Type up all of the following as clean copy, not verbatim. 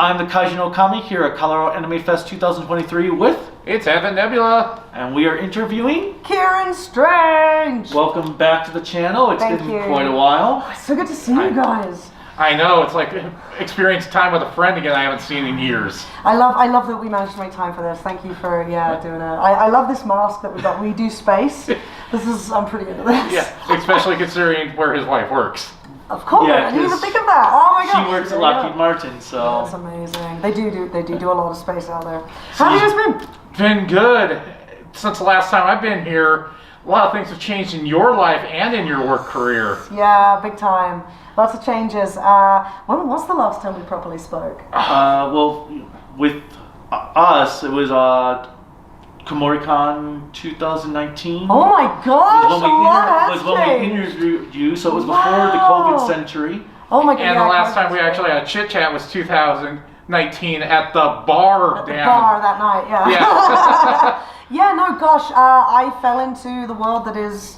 I'm the Kaiju no Kami here at Colorado Anime Fest 2023 with... It's Evan Nebula. And we are interviewing... Ciaran Strange! Welcome back to the channel. It's Thank been you. quite a while. Oh, it's so good to see you guys. I know, it's like experience time with a friend again I haven't seen in years. I love that we managed to make time for this. Thank you for doing it. I love this mask that we got. We do space. I'm pretty into this. Yeah, especially considering where his wife works. Of course, Yeah, I didn't even think of that. Oh my god. She works at Lockheed Martin, so... That's amazing. They do a lot of space out there. How have you guys been? Been good. Since the last time I've been here, a lot of things have changed in your life and in your work career. Yeah, big time. Lots of changes. When was the last time we properly spoke? Well, with us, it was KomoriCon 2019. Oh my gosh, was when we interviewed you, so it was before the COVID century. Oh my god. And the last time we actually had a chit chat was 2019 at the bar. At the bar that night, yeah. Yeah. Yeah, no, gosh, I fell into the world that is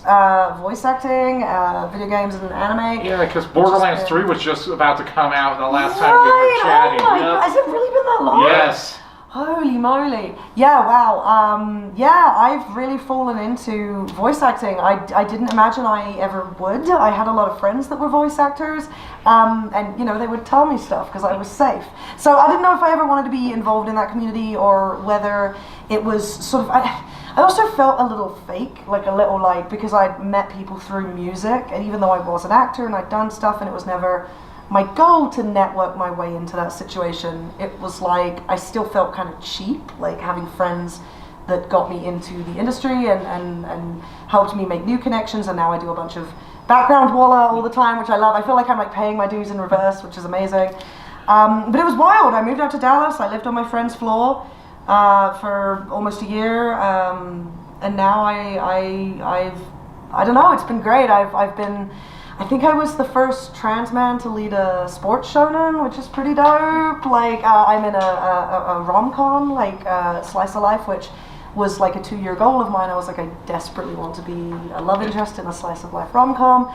voice acting, video games, and anime. Yeah, because Borderlands 3 was just about to come out the last time we were chatting. Oh my god, has it really been that long? Yes. Holy moly. Yeah, wow. Yeah, I've really fallen into voice acting. I didn't imagine I ever would. I had a lot of friends that were voice actors, and, you know, they would tell me stuff because I was safe. So I didn't know if I ever wanted to be involved in that community or whether it was sort of... I also felt a little fake, because I'd met people through music, and even though I was an actor and I'd done stuff and it was never my goal to network my way into that situation, it was like I still felt kind of cheap, like having friends that got me into the industry and helped me make new connections, and now I do a bunch of background walla all the time, which I love. I feel like I'm like paying my dues in reverse, which is amazing. But it was wild. I moved out to Dallas. I lived on my friend's floor for almost a year, and now I don't know. It's been great. I think I was the first trans man to lead a sports shonen, which is pretty dope. Like, I'm in a rom-com, like Slice of Life, which was like a 2-year goal of mine. I was like, I desperately want to be a love interest in a Slice of Life rom-com.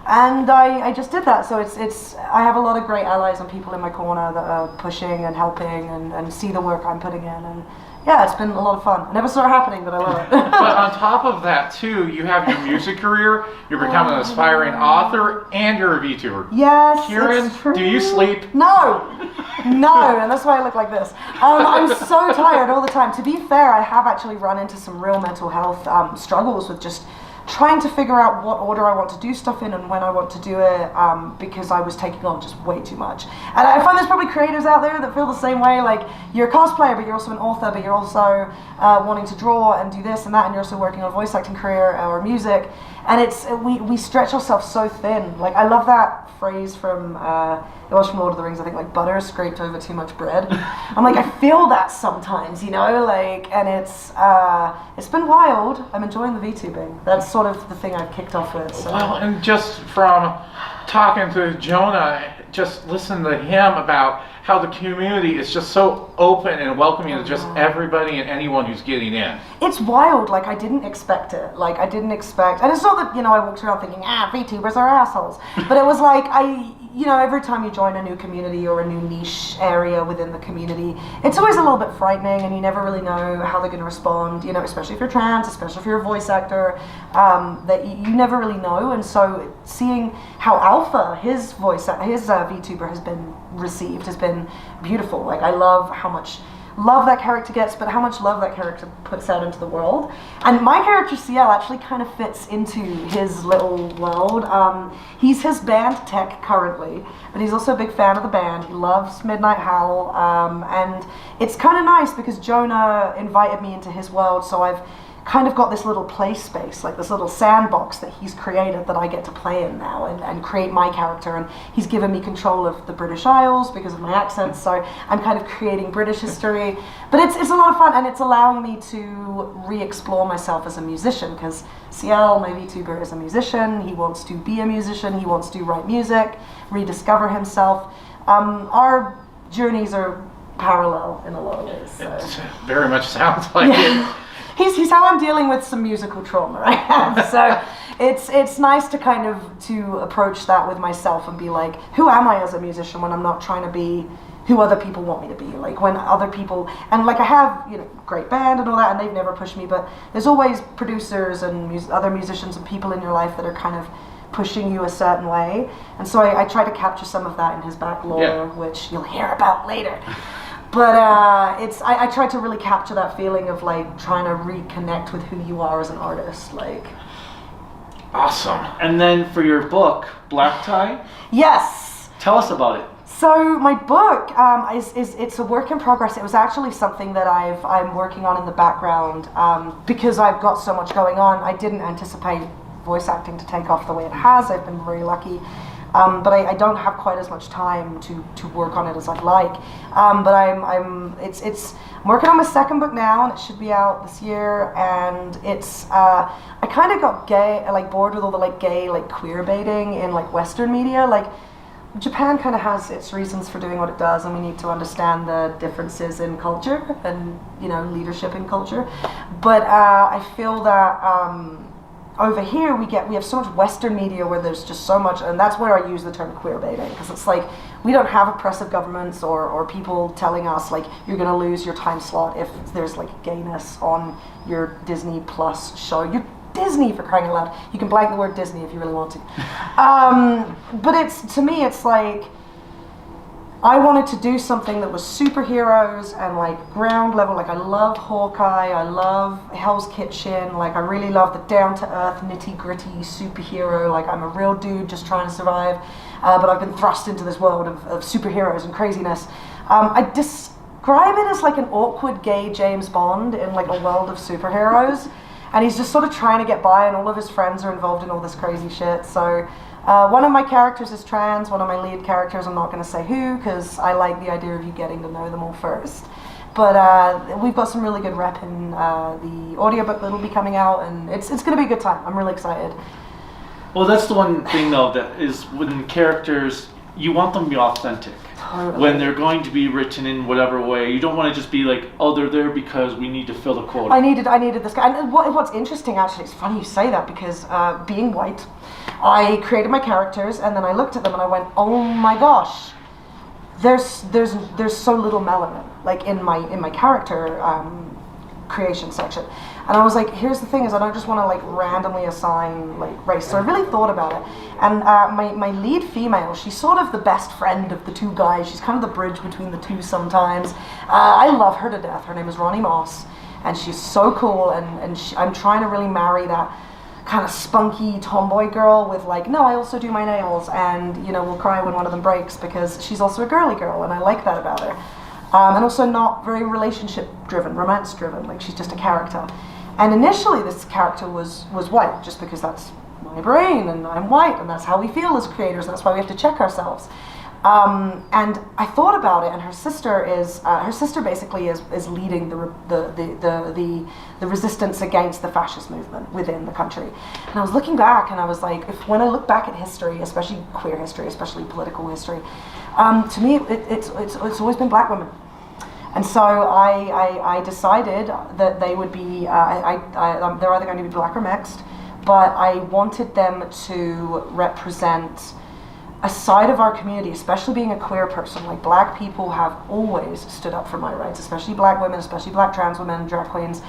And I just did that. So I have a lot of great allies and people in my corner that are pushing and helping and see the work I'm putting in. And yeah, it's been a lot of fun. I never saw it happening, but I love it. But on top of that, too, you have your music career, you're becoming an aspiring author, and you're a VTuber. Yes, Ciaran, it's true. do you sleep? No, and that's why I look like this. I'm so tired all the time. To be fair, I have actually run into some real mental health struggles with just trying to figure out what order I want to do stuff in and when I want to do it, because I was taking on just way too much. And I find there's probably creators out there that feel the same way, like you're a cosplayer, but you're also an author, but you're also wanting to draw and do this and that, and you're also working on a voice acting career or music. And we stretch ourselves so thin. Like, I love that phrase from Lord of the Rings, I think, like, butter scraped over too much bread. I'm like, I feel that sometimes, you know, like, and it's been wild. I'm enjoying the VTubing. That's sort of the thing I've kicked off with. So. Well, and just from talking to Jonah, just listen to him about how the community is just so open and welcoming to just everybody and anyone who's getting in. It's wild. Like, I didn't expect it. And it's not that, you know, I walked around thinking, VTubers are assholes. But it was like, every time you join a new community or a new niche area within the community, it's always a little bit frightening, and you never really know how they're going to respond, you know, especially if you're trans, especially if you're a voice actor, that you never really know. And so seeing how Alpha, his VTuber, has been received has been beautiful. Like, I love how much love that character gets, but how much love that character puts out into the world. And my character CL actually kind of fits into his little world. He's his band Tech currently, but he's also a big fan of the band. He loves Midnight Howl, and it's kind of nice because Jonah invited me into his world, so I've kind of got this little play space, like this little sandbox that he's created that I get to play in now and create my character. And he's given me control of the British Isles because of my accent, so I'm kind of creating British history. But it's a lot of fun, and it's allowing me to re-explore myself as a musician, because CL, my VTuber, is a musician. He wants to be a musician. He wants to write music, rediscover himself. Our journeys are parallel in a lot of ways. So. It very much sounds like it. He's how I'm dealing with some musical trauma I have. So it's nice to kind of to approach that with myself and be like, who am I as a musician when I'm not trying to be who other people want me to be. Like when other people, and like I have, you know, great band and all that, and they've never pushed me, but there's always producers and other musicians and people in your life that are kind of pushing you a certain way. And so I try to capture some of that in his back lore, which you'll hear about later. But I try to really capture that feeling of like trying to reconnect with who you are as an artist. Like, awesome. And then for your book, Black Tie, yes. tell us about it. So my book it's a work in progress. It was actually something that I'm working on in the background because I've got so much going on. I didn't anticipate voice acting to take off the way it has. I've been very lucky, but I don't have quite as much time to work on it as I'd like. But I'm working on my second book now, and it should be out this year. And it's I kind of got bored with all the like gay like queer baiting in like Western media. Like Japan kind of has its reasons for doing what it does, and we need to understand the differences in culture and, you know, leadership in culture. But I feel that over here we have so much Western media where there's just so much, and that's where I use the term queer baiting, because it's like we don't have oppressive governments or people telling us like you're going to lose your time slot if there's like gayness on your Disney Plus show. You're Disney, for crying out loud. You can blank the word Disney if you really want to. But to me it's like I wanted to do something that was superheroes and like ground level. Like I love Hawkeye, I love Hell's Kitchen, like I really love the down to earth nitty gritty superhero. Like I'm a real dude just trying to survive, but I've been thrust into this world of superheroes and craziness. I describe it as like an awkward gay James Bond in like a world of superheroes. And he's just sort of trying to get by, and all of his friends are involved in all this crazy shit. So one of my characters is trans, one of my lead characters, I'm not going to say who, because I like the idea of you getting to know them all first. But we've got some really good rep in the audiobook that'll be coming out, and it's going to be a good time. I'm really excited. Well, that's the one thing, though, that is when characters, you want them to be authentic. Totally. When they're going to be written in whatever way, you don't want to just be like, oh, they're there because we need to fill the quota. I needed this guy. And what's interesting, actually, it's funny you say that, because being white, I created my characters, and then I looked at them and I went, oh my gosh, there's so little melanin, like in my character creation section. And I was like, here's the thing, is I don't just want to like randomly assign like race. So I really thought about it. And my lead female, she's sort of the best friend of the two guys. She's kind of the bridge between the two sometimes. I love her to death. Her name is Ronnie Moss, and she's so cool. And I'm trying to really marry that kind of spunky tomboy girl with like, no, I also do my nails, and you know, we'll cry when one of them breaks, because she's also a girly girl, and I like that about her. And also not very relationship driven, romance driven. Like she's just a character. And initially this character was white, just because that's my brain and I'm white, and that's how we feel as creators, and that's why we have to check ourselves. And I thought about it, and her sister basically is leading the resistance against the fascist movement within the country. And I was looking back, and I was like, when I look back at history, especially queer history, especially political history, to me it's always been black women. And so I decided that they would be, they're either going to be black or mixed, but I wanted them to represent a side of our community, especially being a queer person. Like black people have always stood up for my rights, especially black women, especially black trans women, drag queens.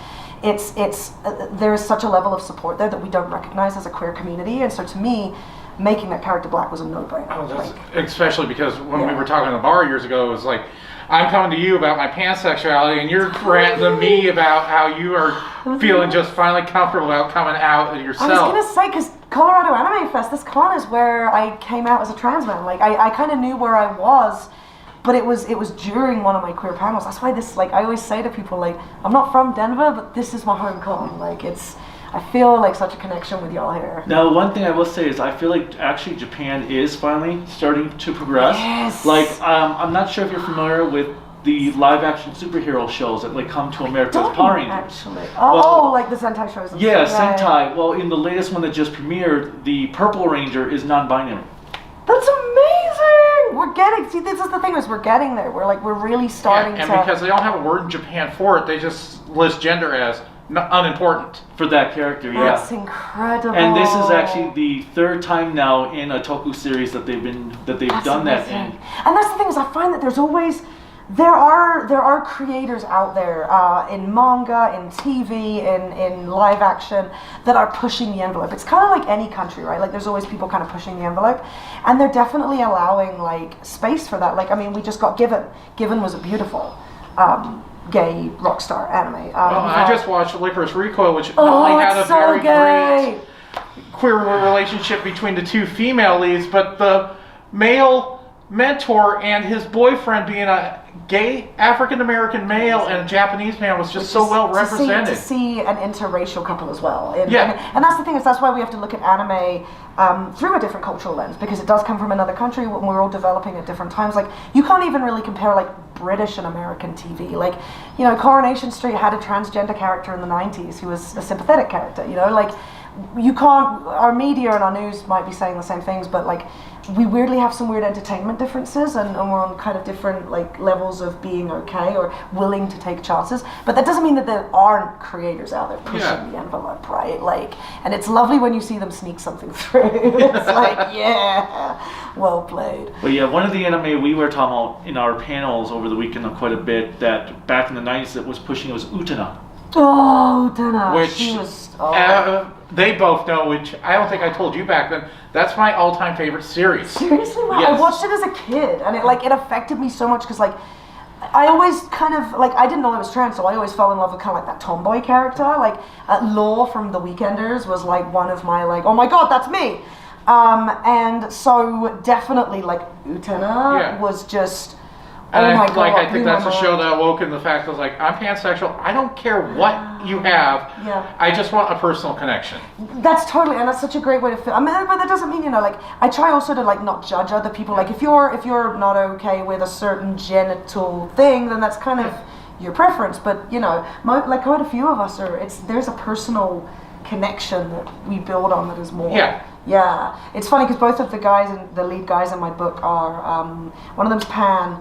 There is such a level of support there that we don't recognize as a queer community. And so to me, making that character black was a no-brainer. Oh, especially because when we were talking in the bar years ago, it was like, I'm coming to you about my pansexuality, and you're ranting to me about how you are feeling just finally comfortable about coming out of yourself. I was going to say, because Colorado Anime Fest, this con is where I came out as a trans man. Like, I kind of knew where I was, but it was during one of my queer panels. That's why this, like, I always say to people, like, I'm not from Denver, but this is my home con. Like, I feel like such a connection with y'all here. Now, one thing I will say is I feel like actually Japan is finally starting to progress. Yes. Like, I'm not sure if you're familiar with the live-action superhero shows that like come to America as Power Rangers. Actually. Oh, like the Sentai shows. And yeah, stuff. Sentai. Well, in the latest one that just premiered, the Purple Ranger is non-binary. That's amazing! We're getting, see, this is the thing, is we're getting there. We're really starting and because they don't have a word in Japan for it, they just list gender as unimportant. For that character, yeah. That's incredible. And this is actually the third time now in a Toku series that they've done that in. And that's the thing is, I find that there are creators out there in manga, in TV, in live action that are pushing the envelope. It's kind of like any country, right? Like there's always people kind of pushing the envelope, and they're definitely allowing like space for that. Like I mean, we just got Given. Given was a beautiful gay rock star anime. I just watched Licorice Recoil, which not only had a very great queer relationship between the two female leads, but the male mentor and his boyfriend being a gay African-American male and a Japanese man was just so well represented. To see an interracial couple as well. And that's the thing, is that's why we have to look at anime through a different cultural lens, because it does come from another country when we're all developing at different times. Like, you can't even really compare like British and American TV. Like, you know, Coronation Street had a transgender character in the 90s who was a sympathetic character, you know, like you can't, our media and our news might be saying the same things, but like we weirdly have some weird entertainment differences, and we're on kind of different like levels of being okay or willing to take chances. But that doesn't mean that there aren't creators out there pushing the envelope, right? Like, and it's lovely when you see them sneak something through. It's like, yeah, well played. But yeah, one of the anime we were talking about in our panels over the weekend quite a bit, that back in the 90s that was pushing, it was Utena. Oh, Utena. Which she was, they both know, which I don't think I told you back then, that's my all-time favorite series. Seriously? Wow. Yes. I watched it as a kid, and it affected me so much, because like I always kind of like, I didn't know I was trans, so I always fell in love with kind of like that tomboy character. Like Law from The Weekenders was like one of my like, oh my god, that's me. And so definitely like Utena was just. And oh my god! I think that's a show that awoke in the fact that I was like, I'm pansexual. I don't care what you have. Yeah. I just want a personal connection. That's totally, and that's such a great way to feel. I mean, but that doesn't mean, you know, like I try also to like not judge other people. Like if you're not okay with a certain genital thing, then that's kind of your preference. But you know, like quite a few of us there's a personal connection that we build on that is more. Yeah. Yeah. It's funny because both of the lead guys in my book are one of them's pan.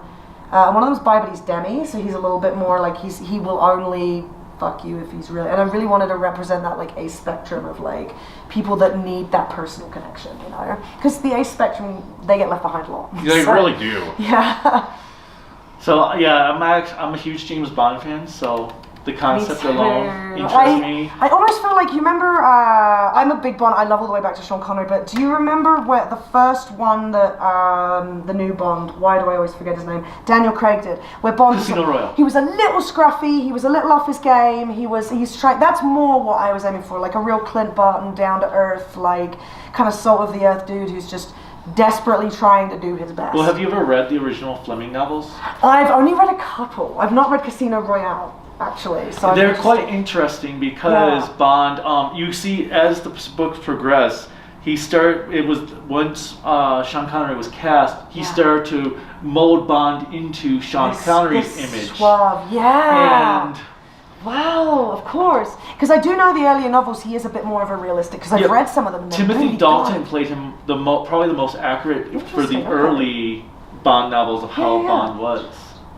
One of them's bi, but he's demi, so he's a little bit more like he will only fuck you if he's really. And I really wanted to represent that like ace spectrum of like people that need that personal connection, you know, because the ace spectrum, they get left behind a lot. They really do. Yeah. So yeah, I'm a huge James Bond fan, so the concept alone interests me. I almost feel like, you remember, I'm a big Bond, I love all the way back to Sean Connery, but do you remember where the first one that, the new Bond, why do I always forget his name, Daniel Craig did, where Bond Casino Royale. He was a little scruffy, he was a little off his game, he's trying, that's more what I was aiming for, like a real Clint Barton, down to earth, like, kind of salt of the earth dude who's just desperately trying to do his best. Well, have you ever read the original Fleming novels? I've only read a couple. I've not read Casino Royale, actually. So they're quite interesting because Bond, you see as the books progress, once Sean Connery was cast, he started to mold Bond into Sean Connery's image. Suave, yeah. And wow, of course. Because I do know the earlier novels, he is a bit more of a realistic, because I've read some of them. Timothy really Dalton good. played him probably the most accurate for the early Bond novels of how Bond was.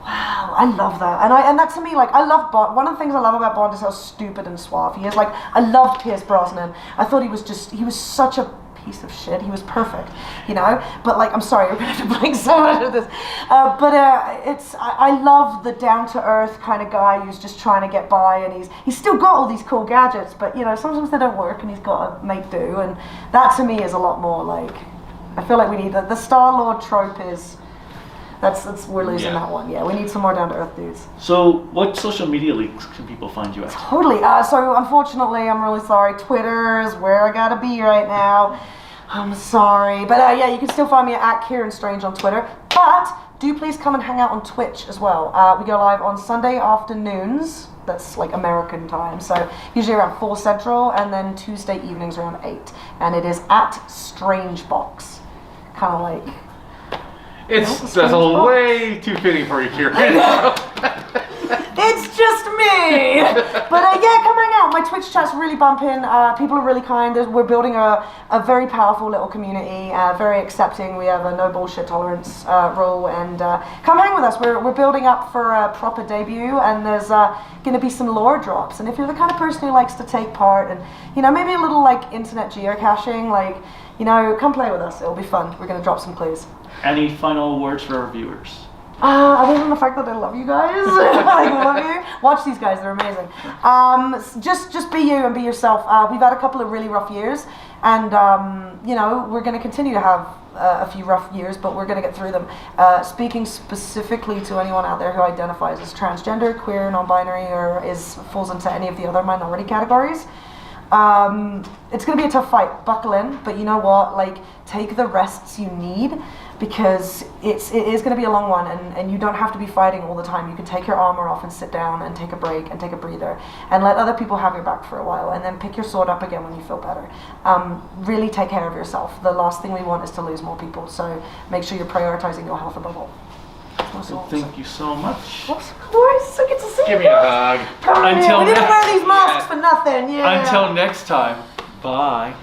Wow, I love that, and that to me, like, I love Bond. One of the things I love about Bond is how stupid and suave he is. Like, I loved Pierce Brosnan. I thought he was such a piece of shit. He was perfect, you know. But like, I'm sorry, we're gonna have to bring so much of this. I love the down to earth kind of guy who's just trying to get by, and he's still got all these cool gadgets, but you know, sometimes they don't work, and he's got to make do. And that to me is a lot more like, I feel like we need the Star-Lord trope is. We're losing that one. Yeah, we need some more down to earth dudes. So, what social media links can people find you at? Totally. So, unfortunately, I'm really sorry. Twitter is where I gotta be right now. I'm sorry, but yeah, you can still find me at Ciaran Strange on Twitter. But do please come and hang out on Twitch as well. We go live on Sunday afternoons. That's like American time, so usually around 4 Central, and then Tuesday evenings around 8. And it is at Strangebox. Kind of like. That's a way too fitting for you, Ciaran. It's just me! But yeah, come hang out. my Twitch chat's really bumping. People are really kind. We're building a very powerful little community, very accepting. We have a no bullshit tolerance rule, and come hang with us. We're building up for a proper debut, and there's going to be some lore drops. And if you're the kind of person who likes to take part, and maybe a little like internet geocaching, like come play with us. It'll be fun. We're going to drop some clues. Any final words for our viewers? Other than the fact that I love you guys, I love you. Watch these guys; they're amazing. Just be you and be yourself. We've had a couple of really rough years, and we're going to continue to have a few rough years, but we're going to get through them. Speaking specifically to anyone out there who identifies as transgender, queer, non-binary, or falls into any of the other minority categories. It's going to be a tough fight. Buckle in, but you know what? Like, take the rests you need, because it is going to be a long one, and you don't have to be fighting all the time. You can take your armor off and sit down and take a break and take a breather and let other people have your back for a while, and then pick your sword up again when you feel better. Really take care of yourself. The last thing we want is to lose more people, so make sure you're prioritizing your health above all. So thank you so much. Of course, so good to see you. Give me a hug. We didn't wear these masks for nothing. Yeah. Until next time, bye.